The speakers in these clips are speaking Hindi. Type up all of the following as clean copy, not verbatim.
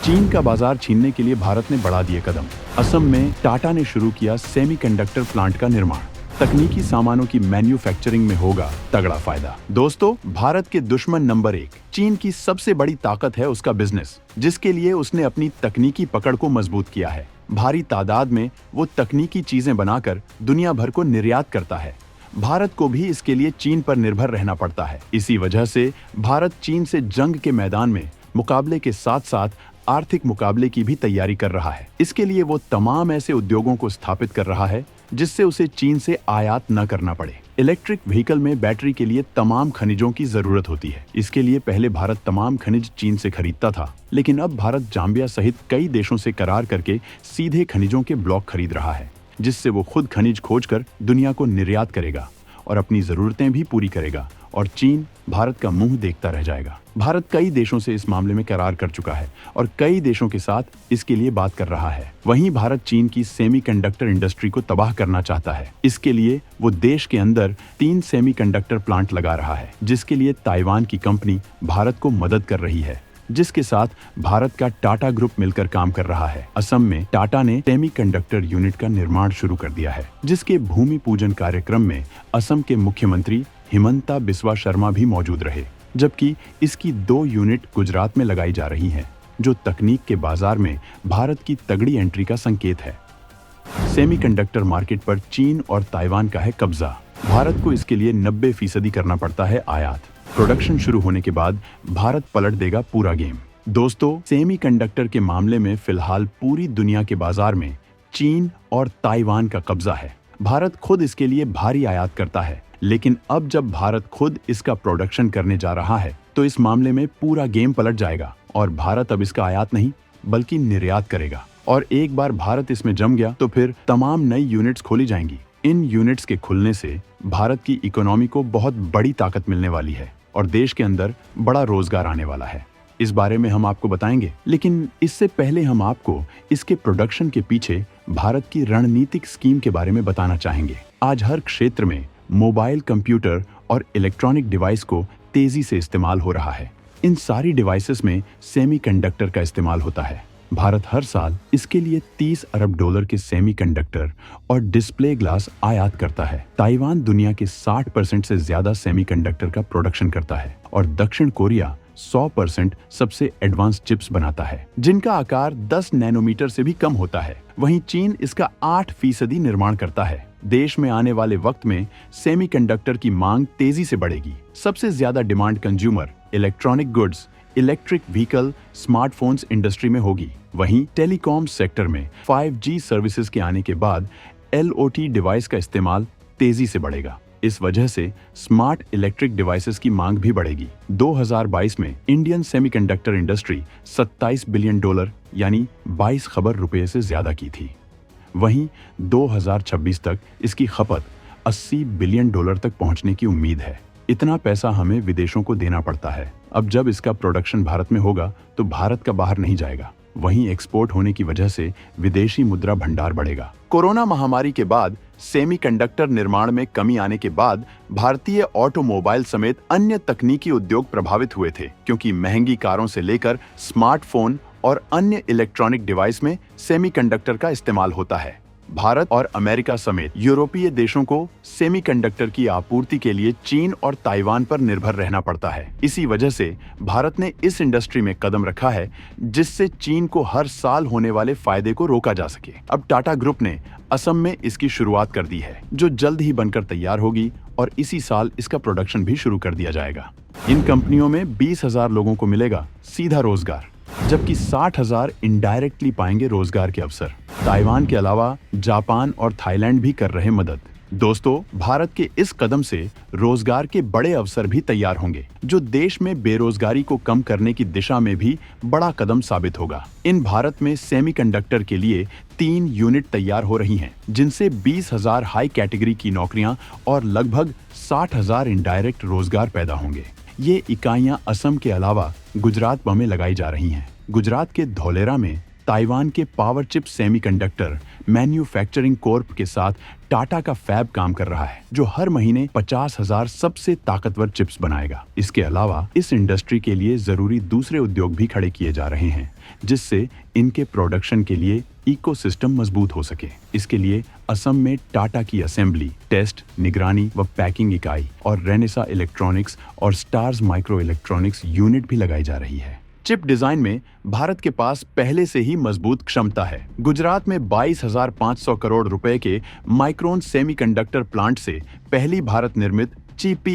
चीन का बाजार छीनने के लिए भारत ने बढ़ा दिए कदम। असम में टाटा ने शुरू किया सेमीकंडक्टर प्लांट का निर्माण। तकनीकी सामानों की मैन्युफैक्चरिंग में होगा तगड़ा फायदा। दोस्तों, भारत के दुश्मन नंबर 1 चीन की सबसे बड़ी ताकत है उसका बिजनेस, जिसके लिए उसने अपनी तकनीकी पकड़ को मजबूत किया है। भारी तादाद में वो तकनीकी चीजें बनाकर दुनिया भर को निर्यात करता है। भारत को भी इसके लिए चीन पर निर्भर रहना पड़ता है। इसी वजह से भारत चीन से जंग के मैदान में मुकाबले के साथ साथ आर्थिक मुकाबले की भी तैयारी कर रहा है। इसके लिए वो तमाम ऐसे उद्योगों को स्थापित कर रहा है जिससे उसे चीन से आयात न करना पड़े। इलेक्ट्रिक व्हीकल में बैटरी के लिए तमाम खनिजों की जरूरत होती है। इसके लिए पहले भारत तमाम खनिज चीन से खरीदता था, लेकिन अब भारत जाम्बिया सहित कई देशों से करार करके सीधे खनिजों के ब्लॉक खरीद रहा है, जिससे वो खुद खनिज खोजकर दुनिया को निर्यात करेगा और अपनी जरूरतें भी पूरी करेगा और चीन भारत का मुंह देखता रह जाएगा। भारत कई देशों से इस मामले में करार कर चुका है और कई देशों के साथ इसके लिए बात कर रहा है। वहीं भारत चीन की सेमीकंडक्टर इंडस्ट्री को तबाह करना चाहता है। इसके लिए वो देश के अंदर 3 सेमीकंडक्टर प्लांट लगा रहा है, जिसके लिए ताइवान की कंपनी भारत को मदद कर रही है, जिसके साथ भारत का टाटा ग्रुप मिलकर काम कर रहा है। असम में टाटा ने सेमीकंडक्टर यूनिट का निर्माण शुरू कर दिया है, जिसके भूमि पूजन कार्यक्रम में असम के मुख्यमंत्री हिमंता बिस्वा शर्मा भी मौजूद रहे। जबकि इसकी 2 यूनिट गुजरात में लगाई जा रही हैं, जो तकनीक के बाजार में भारत की तगड़ी एंट्री का संकेत है। सेमीकंडक्टर मार्केट पर चीन और ताइवान का है कब्जा। भारत को इसके लिए 90% करना पड़ता है आयात। प्रोडक्शन शुरू होने के बाद भारत पलट देगा पूरा गेम। दोस्तों, सेमीकंडक्टर के मामले में फिलहाल पूरी दुनिया के बाजार में चीन और ताइवान का कब्जा है। भारत खुद इसके लिए भारी आयात करता है, लेकिन अब जब भारत खुद इसका प्रोडक्शन करने जा रहा है, तो इस मामले में पूरा गेम पलट जाएगा और भारत अब इसका आयात नहीं बल्कि निर्यात करेगा। और एक बार भारत इसमें जम गया तो फिर तमाम नई यूनिट्स खोली जाएंगी। इन यूनिट्स के खुलने से भारत की इकोनॉमी को बहुत बड़ी ताकत मिलने वाली है और देश के अंदर बड़ा रोजगार आने वाला है। इस बारे में हम आपको बताएंगे, लेकिन इससे पहले हम आपको इसके प्रोडक्शन के पीछे भारत की रणनीतिक स्कीम के बारे में बताना चाहेंगे। आज हर क्षेत्र में मोबाइल, कंप्यूटर और इलेक्ट्रॉनिक डिवाइस को तेजी से इस्तेमाल हो रहा है। इन सारी डिवाइसेस में सेमीकंडक्टर का इस्तेमाल होता है। भारत हर साल इसके लिए $30 अरब के सेमीकंडक्टर और डिस्प्ले ग्लास आयात करता है। ताइवान दुनिया के 60% से ज्यादा सेमीकंडक्टर का प्रोडक्शन करता है और दक्षिण कोरिया 100% सबसे एडवांस चिप्स बनाता है, जिनका आकार 10 नैनोमीटर से भी कम होता है। वहीं चीन इसका 8% निर्माण करता है। देश में आने वाले वक्त में सेमीकंडक्टर की मांग तेजी से बढ़ेगी। सबसे ज्यादा demand consumer, electronic goods, electric vehicle, smartphones industry में होगी। वहीं टेलीकॉम सेक्टर में 5G सर्विसेज के आने के बाद LOT डिवाइस का इस्तेमाल तेजी से बढ़ेगा। इस वजह से स्मार्ट इलेक्ट्रिक डिवाइसेस की मांग भी बढ़ेगी। 2022 में इंडियन सेमीकंडक्टर इंडस्ट्री $27 बिलियन यानी 22 खबर रुपए से ज्यादा की थी। वहीं 2026 तक इसकी खपत $80 बिलियन तक पहुंचने की उम्मीद है। इतना पैसा हमें विदेशों को देना पड़ता है। अब जब इसका प्रोडक्शन भारत में होगा तो भारत का बाहर नहीं जाएगा। वहीं एक्सपोर्ट होने की वजह से विदेशी मुद्रा भंडार बढ़ेगा। कोरोना महामारी के बाद सेमीकंडक्टर निर्माण में कमी आने के बाद भारतीय ऑटोमोबाइल समेत अन्य तकनीकी उद्योग प्रभावित हुए थे, क्योंकि महंगी कारों से लेकर स्मार्टफोन और अन्य इलेक्ट्रॉनिक डिवाइस में सेमीकंडक्टर का इस्तेमाल होता है। भारत और अमेरिका समेत यूरोपीय देशों को सेमीकंडक्टर की आपूर्ति के लिए चीन और ताइवान पर निर्भर रहना पड़ता है। इसी वजह से भारत ने इस इंडस्ट्री में कदम रखा है, जिससे चीन को हर साल होने वाले फायदे को रोका जा सके। अब टाटा ग्रुप ने असम में इसकी शुरुआत कर दी है, जो जल्द ही बनकर तैयार होगी और इसी साल इसका प्रोडक्शन भी शुरू कर दिया जाएगा। इन कंपनियों में 20,000 लोगों को मिलेगा सीधा रोजगार, जबकि 60,000 इनडायरेक्टली पाएंगे रोजगार के अवसर। ताइवान के अलावा जापान और थाईलैंड भी कर रहे मदद। दोस्तों, भारत के इस कदम से रोजगार के बड़े अवसर भी तैयार होंगे, जो देश में बेरोजगारी को कम करने की दिशा में भी बड़ा कदम साबित होगा। इन भारत में सेमीकंडक्टर के लिए 3 यूनिट तैयार हो रही हैं, जिनसे 20,000 हाई कैटेगरी की नौकरियां और लगभग 60,000 इनडायरेक्ट रोजगार पैदा होंगे। ये इकाइयां असम के अलावा गुजरात में लगाई जा रही हैं। गुजरात के धौलेरा में ताइवान के power chip semiconductor manufacturing Corp के साथ टाटा का फैब काम कर रहा है, जो हर महीने 50,000 सबसे ताकतवर चिप्स बनाएगा। इसके अलावा इस इंडस्ट्री के लिए जरूरी दूसरे उद्योग भी खड़े किए जा रहे हैं, जिससे इनके प्रोडक्शन के लिए इकोसिस्टम मजबूत हो सके। इसके लिए असम में टाटा की असेंबली, टेस्ट, निगरानी व पैकिंग इकाई और रेनेसा इलेक्ट्रॉनिक्स और स्टार्स माइक्रो इलेक्ट्रॉनिक्स यूनिट भी लगाई जा रही है। चिप डिजाइन में भारत के पास पहले से ही मजबूत क्षमता है। गुजरात में 22,500 करोड़ रुपए के माइक्रोन सेमीकंडक्टर प्लांट से पहली भारत निर्मित चिप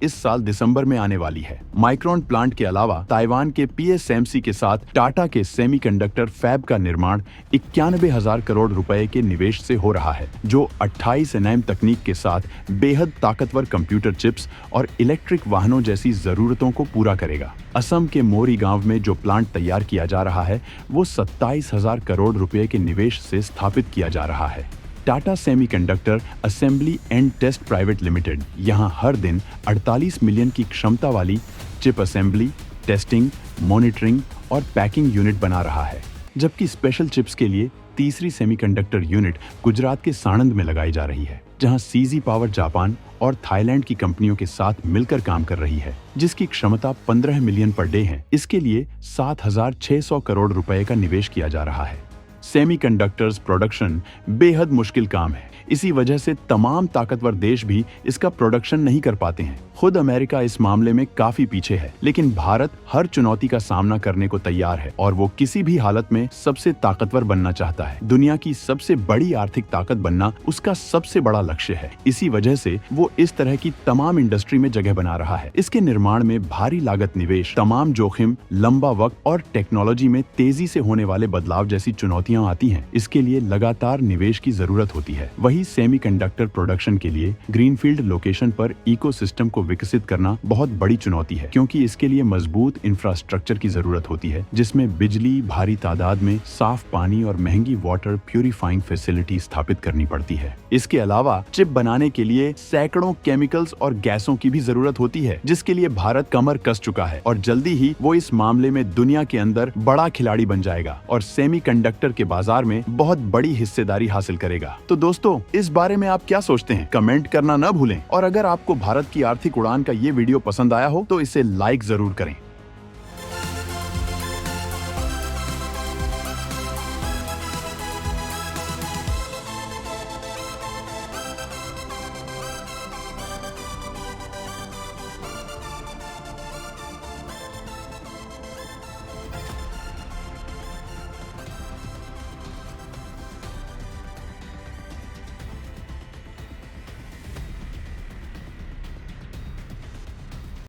इस साल दिसंबर में आने वाली है। माइक्रोन प्लांट के अलावा ताइवान के PSMC के साथ टाटा के सेमीकंडक्टर फैब का निर्माण 91,000 करोड़ रुपए के निवेश से हो रहा है, जो 28 nm तकनीक के साथ बेहद ताकतवर कंप्यूटर चिप्स और इलेक्ट्रिक वाहनों जैसी जरूरतों को पूरा करेगा। असम के मोरी गांव में जो प्लांट तैयार किया जा रहा है, वो 27,000 करोड़ रुपए के निवेश से स्थापित किया जा रहा है। Tata semiconductor assembly and test private limited यहां हर दिन 48 मिलियन की क्षमता वाली चिप असेंबली, टेस्टिंग, मॉनिटरिंग और पैकिंग यूनिट बना रहा है, जबकि स्पेशल चिप्स के लिए तीसरी सेमीकंडक्टर यूनिट गुजरात के साणंद में लगाई जा रही है, जहां सीजी पावर जापान और थाईलैंड की कंपनियों के साथ मिलकर काम कर रही है, जिसकी क्षमता 15 मिलियन पर डे है। इसके लिए 7,600 करोड़ रुपए का निवेश किया जा रहा है। सेमीकंडक्टर्स प्रोडक्शन बेहद मुश्किल काम है। इसी वजह से तमाम ताकतवर देश भी इसका प्रोडक्शन नहीं कर पाते हैं। खुद अमेरिका इस मामले में काफी पीछे है, लेकिन भारत हर चुनौती का सामना करने को तैयार है और वो किसी भी हालत में सबसे ताकतवर बनना चाहता है। दुनिया की सबसे बड़ी आर्थिक ताकत बनना उसका सबसे बड़ा लक्ष्य है। इसी वजह से वो इस तरह की तमाम इंडस्ट्री में जगह बना रहा है। इसके निर्माण में भारी लागत निवेश, तमाम जोखिम, लंबा वक्त और टेक्नोलॉजी में तेजी से होने वाले बदलाव जैसी चुनौतियां आती हैं। इसके लिए लगातार निवेश की जरूरत होती है। वही सेमीकंडक्टर प्रोडक्शन के लिए ग्रीनफील्ड लोकेशन पर इकोसिस्टम को विकसित करना बहुत बड़ी चुनौती है, क्योंकि इसके लिए मजबूत इंफ्रास्ट्रक्चर की जरूरत होती है, जिसमें बिजली, भारी तादाद में साफ पानी और महंगी वाटर प्यूरिफाइंग फैसिलिटी स्थापित करनी पड़ती है। इसके अलावा चिप बनाने के लिए सैकड़ों केमिकल्स और गैसों की भी जरूरत होती है, जिसके लिए भारत कमर कस चुका है और जल्दी ही वो इस मामले में दुनिया के अंदर बड़ा खिलाड़ी बन जाएगा और सेमीकंडक्टर के बाजार में बहुत बड़ी हिस्सेदारी हासिल करेगा। तो दोस्तों, इस बारे में आप क्या सोचते हैं? कमेंट करना न भूलें और अगर आपको भारत की आर्थिक उड़ान का ये वीडियो पसंद आया हो तो इसे लाइक जरूर करें।